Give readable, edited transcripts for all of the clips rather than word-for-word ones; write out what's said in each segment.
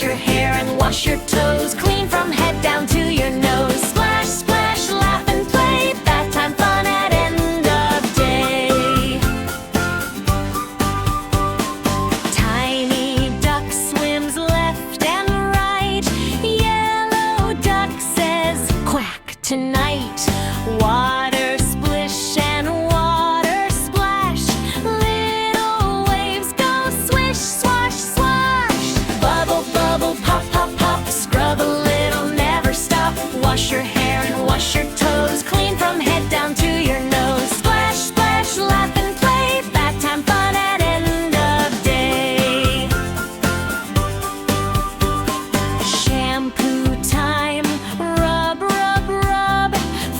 Wash your hair and wash your toes, clean from head down to your nose. Splash, splash, laugh and play, bath time fun at end of day. Tiny duck swims left and right. Yellow duck says quack tonight. Water splish and water splash. Little waves go swish, swash, swash. Bubble, bubble, pop, pop, pop. Scrub a little, never stop. Wash your hair and wash your toes, clean from head down to your nose. Splash, splash, laugh and play, bath time fun at end of day. Shampoo time, rub, rub, rub.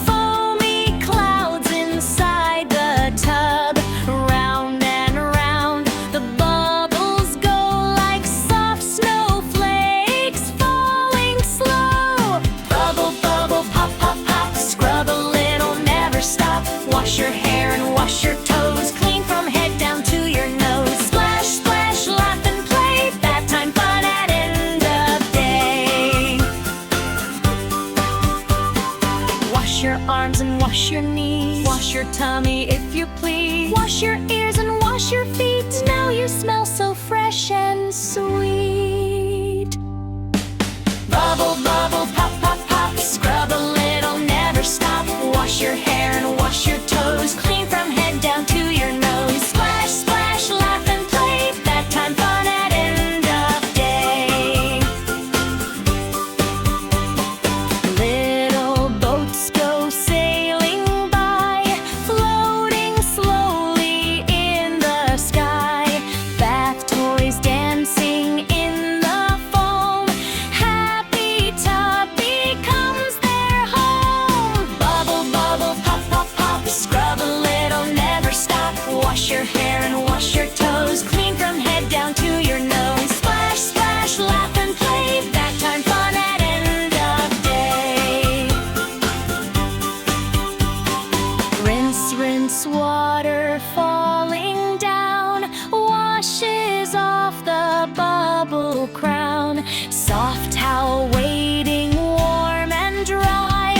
Foamy clouds inside the tub. Round and round, the bubbles go like soft snowflakes falling slow. Bubble, bubble, pop, pop, pop. Scrub a little, never stop. Wash your hair and wash your toes, clean from head down to your nose. Splash, splash, laugh and play, bath time fun at end of day. Wash your arms and wash your knees. Wash your tummy if you please. Wash your ears and wash your feet. Now you smell so fresh and sweet. Bubble, bubble, pop, pop, pop. Scrub a little, never stop. Wash your hair and wash your toes, clean from head down to your nose. Splash, splash, laugh and play, bath time fun at end of day. Little boats go sailing by, floating slowly in the sky. Bath toys dancing in the foam. Happy tub becomes their home. Bubble, bubble, pop, pop, pop. Scrub a little, never stop. Wash your hair and wash your toes, clean from head down to your nose. Splash, splash, laugh and play, bath time fun at end of day. Rinse, rinse, water falling down, washes off the bubble crown. Soft towel waiting warm and dry.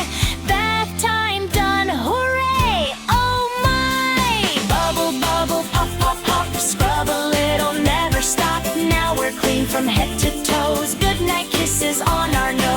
Bath time done, hooray, oh my! Bubble, bubble, pop, pop, pop. Scrub a little, never stop. Now we're clean from head to toes. Good night kisses on our nose.